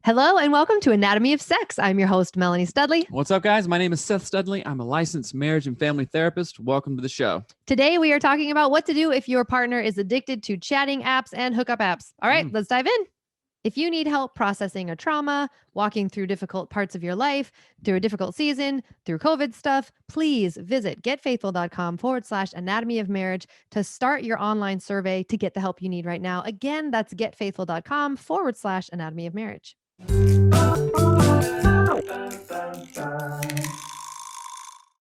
Hello and welcome to Anatomy of Sex. I'm your host, Melanie Studley. What's up, guys? My name is Seth Studley. I'm a licensed marriage and family therapist. Welcome to the show. Today, we are talking about what to do if your partner is addicted to chatting apps and hookup apps. All right, let's dive in. If you need help processing a trauma, walking through difficult parts of your life, through a difficult season, through COVID stuff, please visit getfaithful.com/anatomy of marriage to start your online survey to get the help you need right now. Again, that's getfaithful.com/anatomy of marriage. All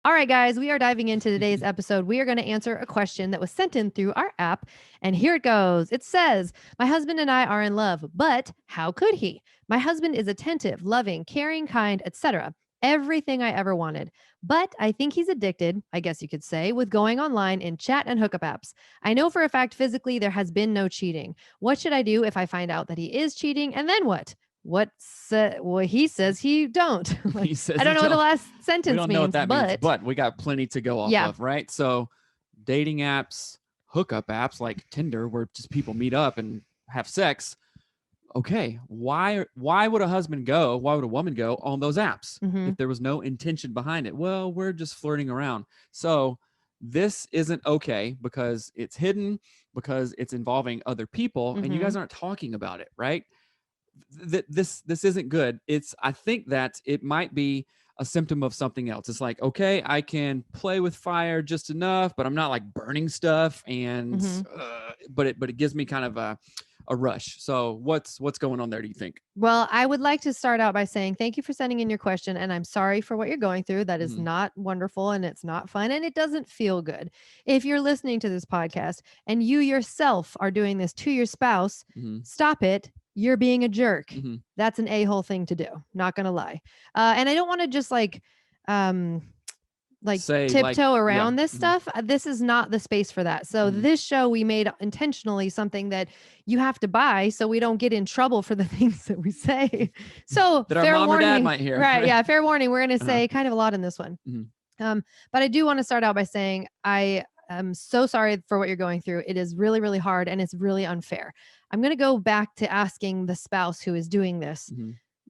right, guys, we are diving into today's episode. We are going to answer a question that was sent in through our app. And here it goes. It says, my husband and I are in love, but how could he? My husband is attentive, loving, caring, kind, etc. Everything I ever wanted. But I think he's addicted, I guess you could say, with going online in chat and hookup apps. I know for a fact physically there has been no cheating. What should I do if I find out that he is cheating? And then what? Well, he says he don't. He says I don't know what the last we sentence don't means, know what that but means, but we got plenty to go off of, right? So dating apps, hookup apps like Tinder, where just people meet up and have sex. Okay, why would a husband go? Why would a woman go on those apps if there was no intention behind it? Well, we're just flirting around. So this isn't okay because it's hidden, because it's involving other people, and you guys aren't talking about it, right? This isn't good. I think that it might be a symptom of something else. It's like, okay, I can play with fire just enough, but I'm not like burning stuff, and but it gives me kind of a rush. So what's going on there, do you think? Well, I would like to start out by saying thank you for sending in your question, and I'm sorry for what you're going through. That is not wonderful, and it's not fun, and it doesn't feel good. If you're listening to this podcast and you yourself are doing this to your spouse, stop it. You're being a jerk. That's an a-hole thing to do. Not gonna lie. And I don't want to just tiptoe around this stuff. This is not the space for that. So this show we made intentionally something that you have to buy so we don't get in trouble for the things that we say. So that fair our mom warning, or dad might hear. Right. Yeah. Fair warning. We're going to say kind of a lot in this one. But I do want to start out by saying I'm so sorry for what you're going through. It is really, really hard and it's really unfair. I'm going to go back to asking the spouse who is doing this.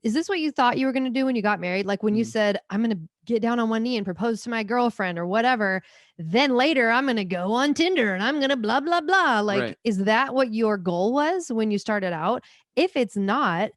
Is this what you thought you were going to do when you got married? Like when you said, I'm going to get down on one knee and propose to my girlfriend or whatever. Then later I'm going to go on Tinder and I'm going to blah, blah, blah. Like, Is that what your goal was when you started out? If it's not,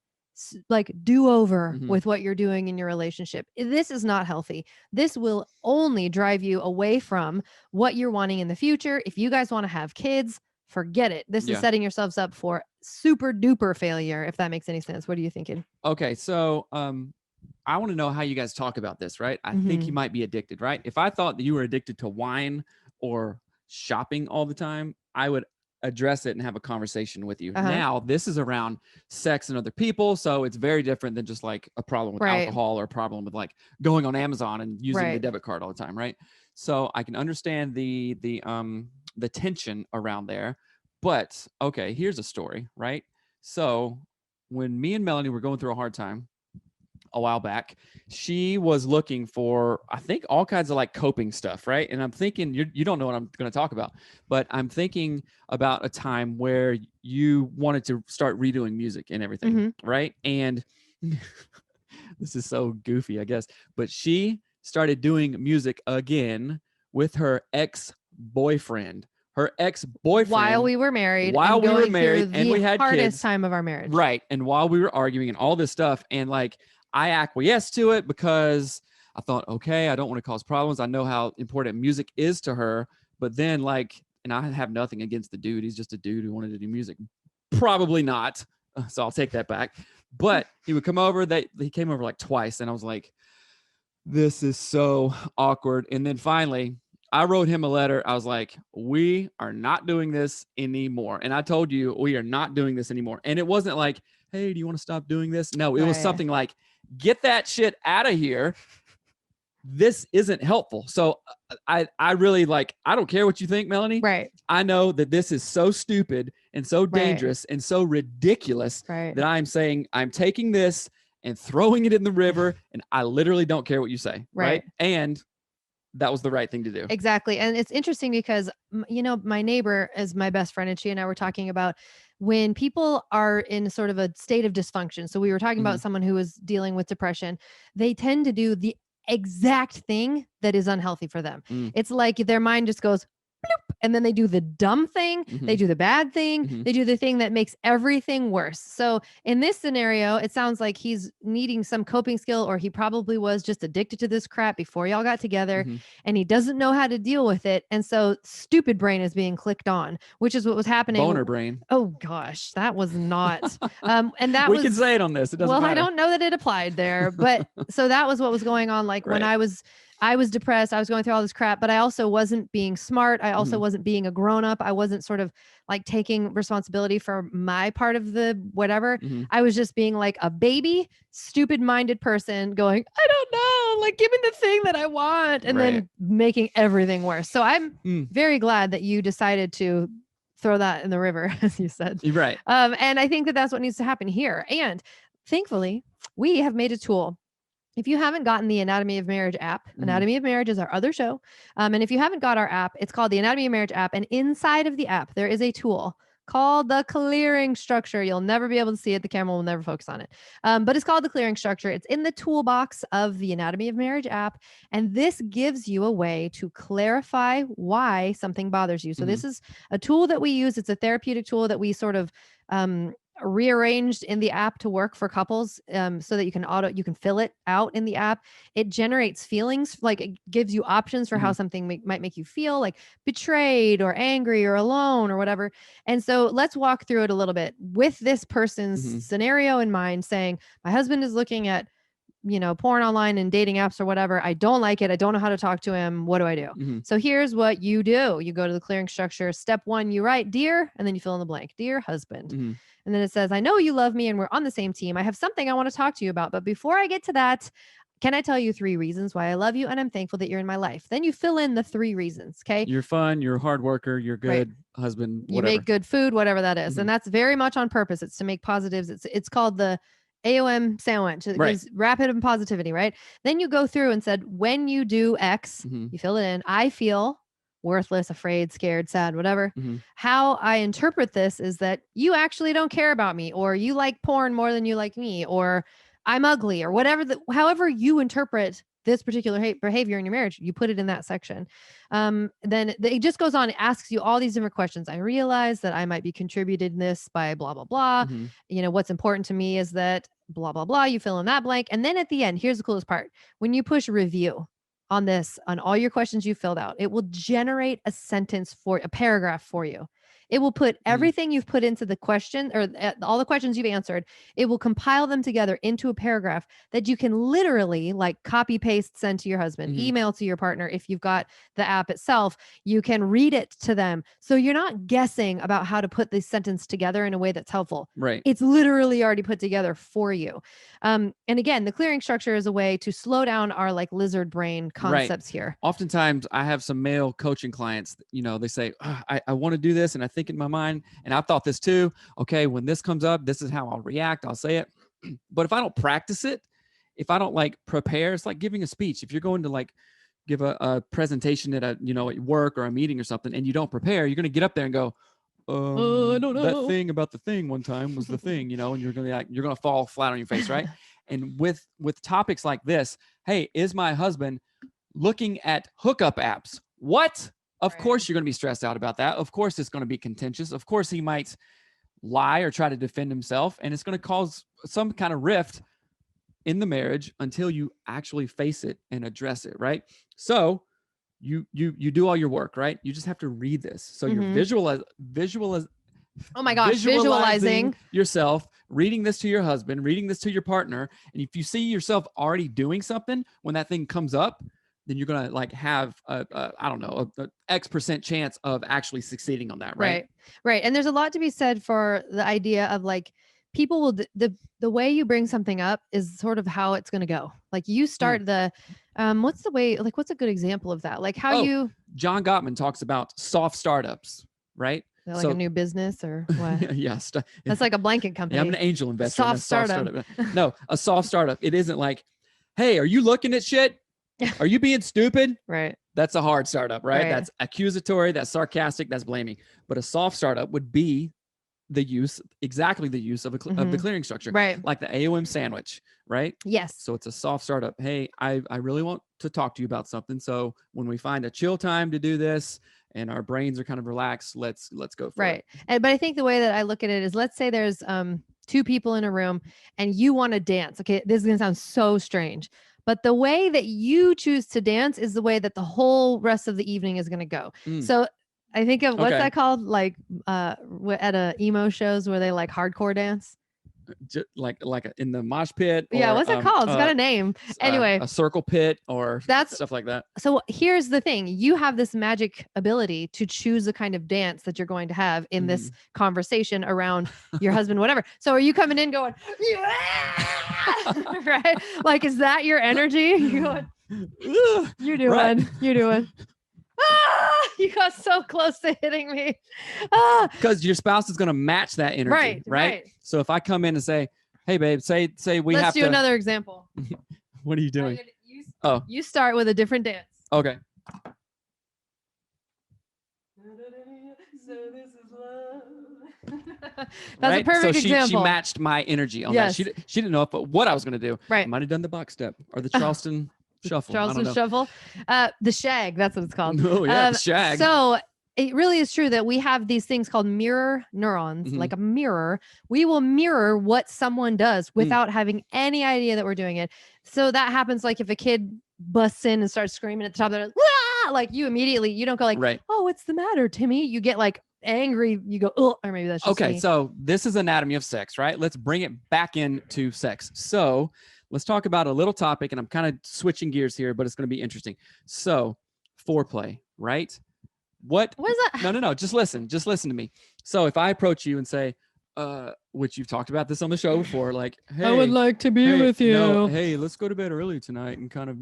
like do over with what you're doing in your relationship. This is not healthy. This will only drive you away from what you're wanting in the future. If you guys want to have kids, forget it. This is setting yourselves up for super duper failure, if that makes any sense. What are you thinking? Okay, so I want to know how you guys talk about this, right? I think you might be addicted, right? If I thought that you were addicted to wine or shopping all the time, I would address it and have a conversation with you. Now, this is around sex and other people, so it's very different than just like a problem with alcohol or a problem with like going on Amazon and using the debit card all the time, right? So I can understand the tension around there. But okay, here's a story, right? So when me and Melanie were going through a hard time a while back, she was looking for, I think, all kinds of like coping stuff, right? And I'm thinking, you don't know what I'm going to talk about, but I'm thinking about a time where you wanted to start redoing music and everything, right? And this is so goofy, I guess, but she started doing music again with her ex-boyfriend. While we were married, and we had hardest time of our marriage, right? And while we were arguing and all this stuff, and like I acquiesced to it because I thought, okay, I don't want to cause problems. I know how important music is to her, but then and I have nothing against the dude. He's just a dude who wanted to do music. Probably not. So I'll take that back. But he would come over. He came over like twice, and I was like, this is so awkward. And then finally, I wrote him a letter. I was like, we are not doing this anymore. And I told you, we are not doing this anymore. And it wasn't like, hey, do you want to stop doing this? No, it was something like, get that shit out of here. This isn't helpful. So I really I don't care what you think, Melanie. Right. I know that this is so stupid and so dangerous and so ridiculous that I'm saying I'm taking this and throwing it in the river. And I literally don't care what you say. Right. And that was the right thing to do. Exactly. And it's interesting because, my neighbor is my best friend, and she and I were talking about when people are in sort of a state of dysfunction. So we were talking about someone who was dealing with depression. They tend to do the exact thing that is unhealthy for them. It's like their mind just goes, bloop, and then they do the dumb thing, they do the bad thing, they do the thing that makes everything worse. So in this scenario, it sounds like he's needing some coping skill, or he probably was just addicted to this crap before y'all got together, and he doesn't know how to deal with it. And so stupid brain is being clicked on, which is what was happening. Boner brain. Oh gosh, that was not. And that we can say it on this. It doesn't matter. I don't know that it applied there, but so that was what was going on. Like when I was depressed, I was going through all this crap, but I also wasn't being smart. I also wasn't being a grown up. I wasn't sort of like taking responsibility for my part of the whatever. I was just being like a baby, stupid minded person going, I don't know, like give me the thing that I want, and then making everything worse. So I'm very glad that you decided to throw that in the river, as you said. You're right. And I think that that's what needs to happen here. And thankfully, we have made a tool. If you haven't gotten the Anatomy of Marriage app, Anatomy of Marriage is our other show. And if you haven't got our app, it's called the Anatomy of Marriage app. And inside of the app, there is a tool called the clearing structure. You'll never be able to see it. The camera will never focus on it. But it's called the clearing structure. It's in the toolbox of the Anatomy of Marriage app. And this gives you a way to clarify why something bothers you. So this is a tool that we use. It's a therapeutic tool that we sort of rearranged in the app to work for couples, so that you can fill it out in the app. It generates feelings, like it gives you options for how something might make you feel, like betrayed or angry or alone or whatever. And so let's walk through it a little bit with this person's scenario in mind, saying, my husband is looking at porn online and dating apps or whatever. I don't like it. I don't know how to talk to him. What do I do? So here's what you do. You go to the clearing structure. Step 1, you write, dear, and then you fill in the blank, dear husband. And then it says, I know you love me and we're on the same team. I have something I want to talk to you about. But before I get to that, can I tell you 3 reasons why I love you and I'm thankful that you're in my life? Then you fill in the 3 reasons. Okay. You're fun. You're a hard worker. You're good husband. Whatever. You make good food, whatever that is. And that's very much on purpose. It's to make positives. It's called the AOM sandwich. It gives rapid and positivity, right? Then you go through and said, when you do X, you fill it in. I feel worthless, afraid, scared, sad, whatever. How I interpret this is that you actually don't care about me, or you like porn more than you like me, or I'm ugly, or whatever. However you interpret this particular behavior in your marriage, you put it in that section. Then it just goes on. It asks you all these different questions. I realize that I might be contributed in this by blah, blah, blah. What's important to me is that blah, blah, blah. You fill in that blank. And then at the end, here's the coolest part. When you push review on this, on all your questions you filled out, it will generate a paragraph for you. It will put everything you've put into the question, or all the questions you've answered. It will compile them together into a paragraph that you can literally like copy paste, send to your husband, email to your partner. If you've got the app itself, you can read it to them. So you're not guessing about how to put this sentence together in a way that's helpful. Right. It's literally already put together for you. And again, the clearing structure is a way to slow down our like lizard brain concepts here. Oftentimes I have some male coaching clients, they say, I want to do this. And I think in my mind, and I've thought this too, okay, when this comes up, this is how I'll react. I'll say it. But if I don't practice it, if I don't like prepare, it's like giving a speech. If you're going to like give a presentation at at work or a meeting or something, and you don't prepare, you're going to get up there and go, I don't know. That thing about the thing one time was the thing, and you're going to fall flat on your face. Right. And with topics like this, hey, is my husband looking at hookup apps? What? Of course, you're going to be stressed out about that. Of course, it's going to be contentious. Of course, he might lie or try to defend himself, and it's going to cause some kind of rift in the marriage until you actually face it and address it, right? So you do all your work, right? You just have to read this. So you're visualizing yourself, reading this to your husband, reading this to your partner, and if you see yourself already doing something when that thing comes up, then you're going to like have a X% chance of actually succeeding on that. Right. Right. And there's a lot to be said for the idea of like, people will, the way you bring something up is sort of how it's going to go. Like you start what's a good example of that? Like how John Gottman talks about soft startups, right? Like a new business or what? Yes. That's like a blanket company. Yeah, I'm an angel investor. Soft startup. No, a soft startup. It isn't like, hey, are you looking at shit? Are you being stupid? Right. That's a hard startup, right? Right. That's accusatory, that's sarcastic, that's blaming. But a soft startup would be exactly the use of the clearing structure, Right. like the AOM sandwich, right? Yes. So it's a soft startup. Hey, I really want to talk to you about something. So when we find a chill time to do this and our brains are kind of relaxed, let's go for it. But I think the way that I look at it is, let's say there's two people in a room and you want to dance. Okay, this is gonna sound so strange, but the way that you choose to dance is the way that the whole rest of the evening is gonna go. So I think of what's that called? Like at a emo shows where they like hardcore dance. Like in the mosh pit. Yeah, what's it called? It's got a name. Anyway, a circle pit or stuff like that. So here's the thing. You have this magic ability to choose the kind of dance that you're going to have in this conversation around your husband, whatever. So are you coming in going, yeah! Right? Like, is that your energy? You're going, you're doing, right. You're doing. You got so close to hitting me. Because your spouse is going to match that energy, right? So if I come in and say, "Hey, babe, say we Let's have to." Let's do another example. What are you doing? You start with a different dance. Okay. So this is love. That's right? a perfect example. She matched my energy on that. She didn't know what I was going to do. Right. I might have done the box step or the Charleston shuffle. Charleston shuffle. The shag. That's what it's called. Oh, yeah, the shag. So it really is true that we have these things called mirror neurons, like a mirror. We will mirror what someone does without having any idea that we're doing it. So that happens like if a kid busts in and starts screaming at the top of their like you immediately, you don't go like, oh, what's the matter, Timmy? You get like angry. You go, oh, or maybe that's just me. So this is anatomy of sex, right? Let's bring it back into sex. So let's talk about a little topic, and I'm kind of switching gears here, but it's going to be interesting. So foreplay, right? What is that? No. Just listen to me. So if I approach you and say, which you've talked about this on the show before, like, hey, I would like to be with you. No, hey, let's go to bed early tonight and kind of,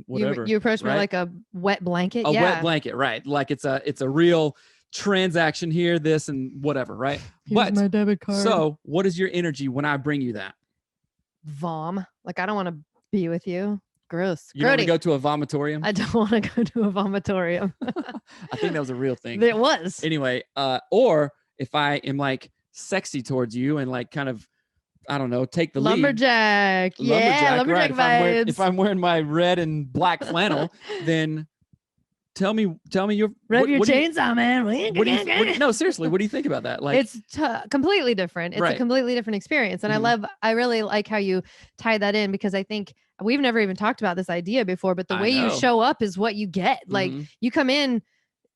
whatever. You approach me like a wet blanket. A wet blanket, right? Like it's a real transaction here, this and whatever, right? Here's my debit card. So what is your energy when I bring you that? Vom. Like, I don't want to be with you. Gross. You don't want to go to a vomitorium? I don't want to go to a vomitorium. I think that was a real thing. It was. Anyway, or if I am like sexy towards you and like kind of, I don't know, take the lumberjack. Yeah, lumberjack right? vibes. If I'm wearing my red and black flannel, then tell me your chainsaw, man. No, seriously, what do you think about that? Like, it's completely different. It's a completely different experience, and I really like how you tie that in, because I think we've never even talked about this idea before. But the way you show up is what you get. Like, you come in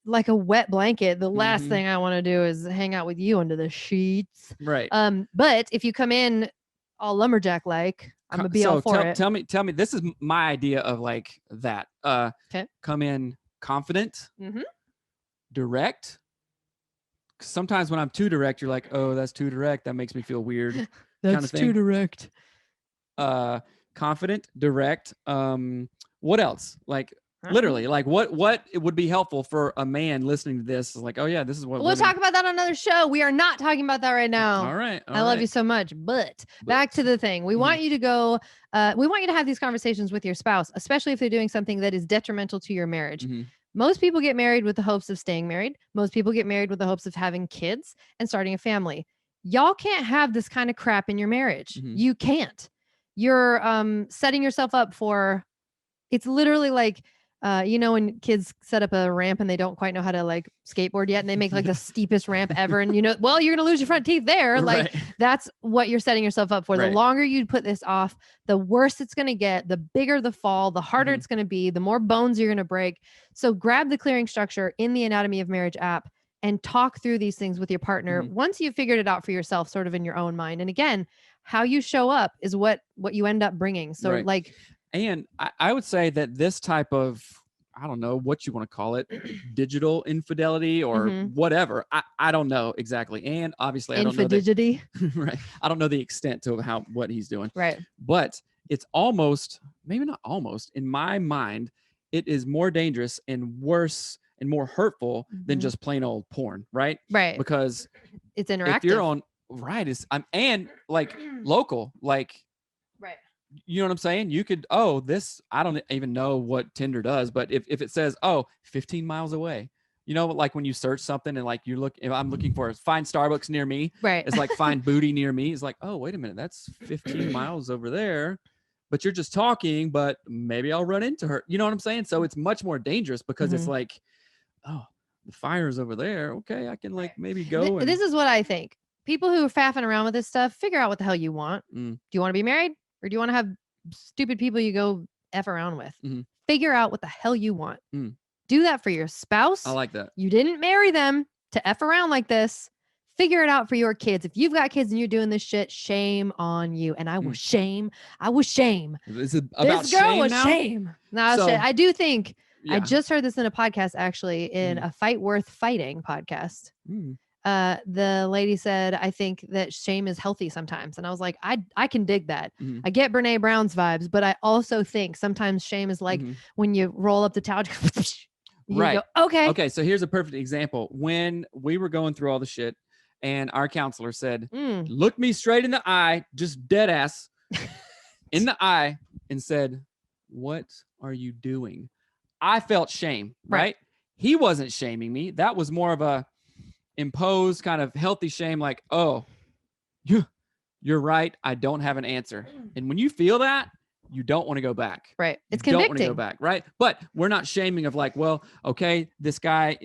like a wet blanket. The last thing I want to do is hang out with you under the sheets. Right. But if you come in all lumberjack like, I'm gonna be all for it. Tell me. This is my idea of like that. Come in confident, direct. Sometimes when I'm too direct, you're like, oh, that's too direct. That makes me feel weird. That's kind of too direct. Confident, direct. What else? Like, literally, like what it would be helpful for a man listening to this is like, oh yeah, this is what we'll talk about that on another show. We are not talking about that right now. All right. I love you so much. But back to the thing. We want you to go, we want you to have these conversations with your spouse, especially if they're doing something that is detrimental to your marriage. Most people get married with the hopes of staying married. Most people get married with the hopes of having kids and starting a family. Y'all can't have this kind of crap in your marriage. You can't. You're setting yourself up for, it's literally like, when kids set up a ramp and they don't quite know how to like skateboard yet, and they make like the steepest ramp ever, and you're going to lose your front teeth there. Like, that's what you're setting yourself up for. The longer you put this off, the worse it's going to get, the bigger the fall, the harder it's going to be, the more bones you're going to break. So grab the clearing structure in the Anatomy of Marriage app and talk through these things with your partner once you've figured it out for yourself, sort of in your own mind. And again, how you show up is what you end up bringing. So and I would say that this type of, I don't know what you want to call it, digital infidelity or whatever. I don't know exactly. And obviously I don't know right. I don't know the extent to what he's doing. Right. But it's almost, maybe not almost, in my mind, it is more dangerous and worse and more hurtful than just plain old porn. Right. Right. Because it's interactive. If you're on, and like local, like, right. You know what I'm saying? You could, I don't even know what Tinder does, but if it says, 15 miles away, like when you search something and like if I'm looking for find Starbucks near me, Right. it's like find booty near me. It's like, oh, wait a minute, that's 15 miles over there, but you're just talking, but maybe I'll run into her. You know what I'm saying? So it's much more dangerous because it's like, oh, the fire's over there. Okay, I can like maybe go. This is what I think. People who are faffing around with this stuff, figure out what the hell you want. Do you want to be married, or do you want to have stupid people you go F around with? Figure out what the hell you want. Do that for your spouse. I like that. You didn't marry them to F around like this. Figure it out for your kids. If you've got kids and you're doing this shit, shame on you. And I will shame. Is it about this girl shame was now? shame. No, So, I do think, yeah. I just heard this in a podcast, actually, in a Fight Worth Fighting podcast. The lady said, I think that shame is healthy sometimes. And I was like, I can dig that. I get Brene Brown's vibes, but I also think sometimes shame is like when you roll up the towel. Right. Go, okay. Okay. So here's a perfect example. When we were going through all the shit and our counselor said, look me straight in the eye, just dead ass in the eye, and said, what are you doing? I felt shame, right? He wasn't shaming me. That was more of a imposed kind of healthy shame. Like, oh, you're right. I don't have an answer. And when you feel that, you don't want to go back. Right. It's convicting. Don't want to go back. Right. But we're not shaming of like, well, okay, this guy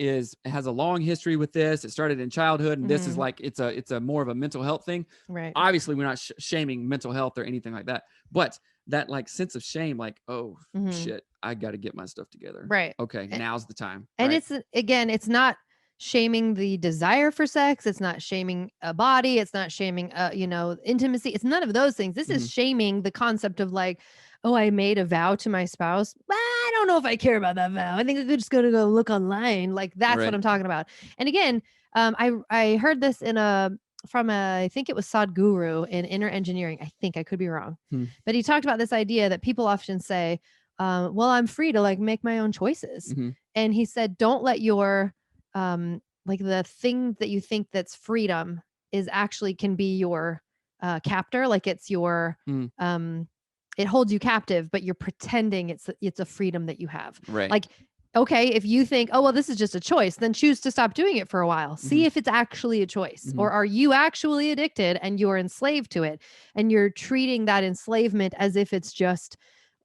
has a long history with this. It started in childhood. And this is like, it's a more of a mental health thing. Right. Obviously we're not shaming mental health or anything like that, but that like sense of shame, like, oh shit, I got to get my stuff together. Right. Okay. Now's the time. And right? it's not shaming the desire for sex. It's not shaming a body. It's not shaming, intimacy. It's none of those things. This is shaming the concept of like, oh, I made a vow to my spouse. Well, I don't know if I care about that vow. I think I'm just going to go look online. Like that's what I'm talking about. And again, I heard this from I think it was Sadhguru in Inner Engineering. I think I could be wrong, but he talked about this idea that people often say, well, I'm free to like make my own choices. And he said, don't let your, like the thing that you think that's freedom is actually can be your captor. Like it's your, it holds you captive, but you're pretending it's a freedom that you have. Right. Like, okay, if you think, oh, well, this is just a choice, then choose to stop doing it for a while. See if it's actually a choice, or are you actually addicted and you're enslaved to it, and you're treating that enslavement as if it's just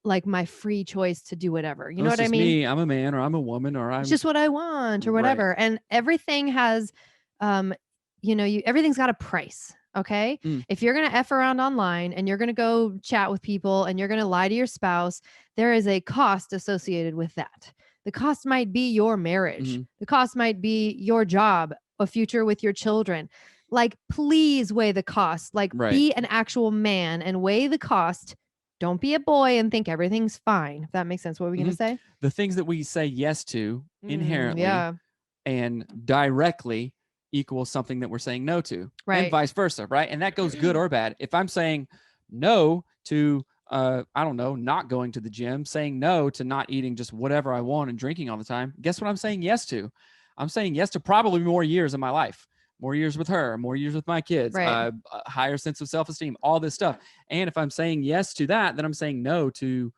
like my free choice to do whatever. You know what I mean? Me. I'm a man, or I'm a woman, or it's just what I want, or whatever. Right. And everything has, everything's got a price. Okay. If you're going to F around online and you're going to go chat with people and you're going to lie to your spouse, there is a cost associated with that. The cost might be your marriage. The cost might be your job, a future with your children. Like, please weigh the cost. Like, be an actual man and weigh the cost. Don't be a boy and think everything's fine. If that makes sense. What were we going to say? The things that we say yes to inherently and directly equals something that we're saying no to, and vice versa, right? And that goes good or bad. If I'm saying no to, I don't know, not going to the gym, saying no to not eating just whatever I want and drinking all the time, guess what I'm saying yes to? I'm saying yes to probably more years in my life, more years with her, more years with my kids, a higher sense of self-esteem, all this stuff. And if I'm saying yes to that, then I'm saying no to,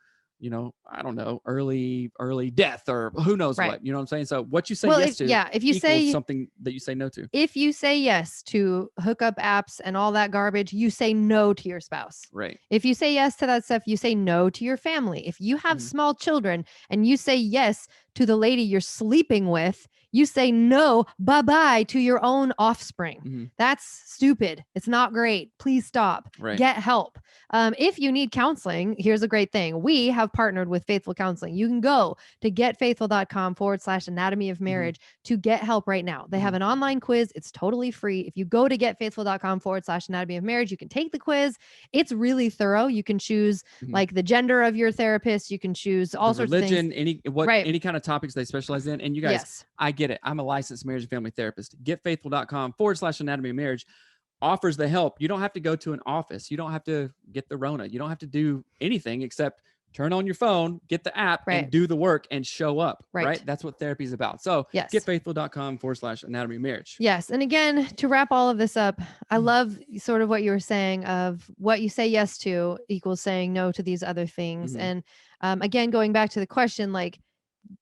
I don't know, early death, or who knows what, you know what I'm saying? So what you say yes to, if you say something that you say no to. If you say yes to hookup apps and all that garbage, you say no to your spouse. Right. If you say yes to that stuff, you say no to your family. If you have small children and you say yes to the lady you're sleeping with, you say no, bye-bye to your own offspring. That's stupid. It's not great. Please stop. Get help. If you need counseling, here's a great thing. We have partnered with Faithful Counseling. You can go to getfaithful.com/anatomy of marriage to get help right now. They have an online quiz. It's totally free. If you go to getfaithful.com/anatomy of marriage, you can take the quiz. It's really thorough. You can choose like the gender of your therapist. You can choose all sorts of things. Religion, any kind of topics they specialize in. And you guys, I get it. I'm a licensed marriage and family therapist. Getfaithful.com/anatomy of marriage offers the help. You don't have to go to an office. You don't have to get the Rona. You don't have to do anything except turn on your phone, get the app, and do the work and show up. Right. That's what therapy is about. So getfaithful.com/anatomy of marriage. Yes. And again, to wrap all of this up, I love sort of what you were saying of what you say yes to equals saying no to these other things. And again, going back to the question, like,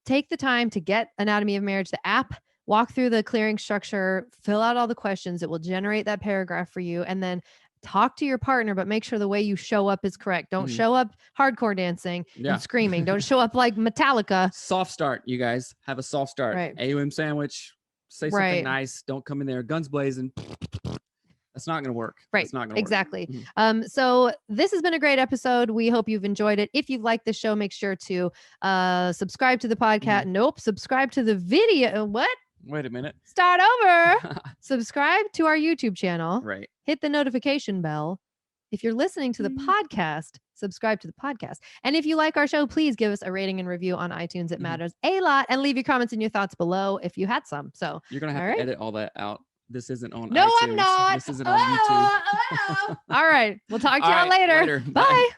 take the time to get Anatomy of Marriage, the app, walk through the clearing structure, fill out all the questions. It will generate that paragraph for you. And then talk to your partner, but make sure the way you show up is correct. Don't show up hardcore dancing and screaming. Don't show up like Metallica. Soft start, you guys. Have a soft start. AUM sandwich. Say something nice. Don't come in there guns blazing. That's not going to work. It's not going to work. Exactly. So this has been a great episode. We hope you've enjoyed it. If you've liked the show, make sure to subscribe to the podcast. Subscribe to the video. What? Wait a minute. Start over. Subscribe to our YouTube channel. Right. Hit the notification bell. If you're listening to the podcast, subscribe to the podcast. And if you like our show, please give us a rating and review on iTunes. It matters a lot. And leave your comments and your thoughts below if you had some. So you're going to have to edit all that out. This isn't on No, iTunes. I'm not. This isn't on YouTube. All right. We'll talk to y'all later. Bye. Bye.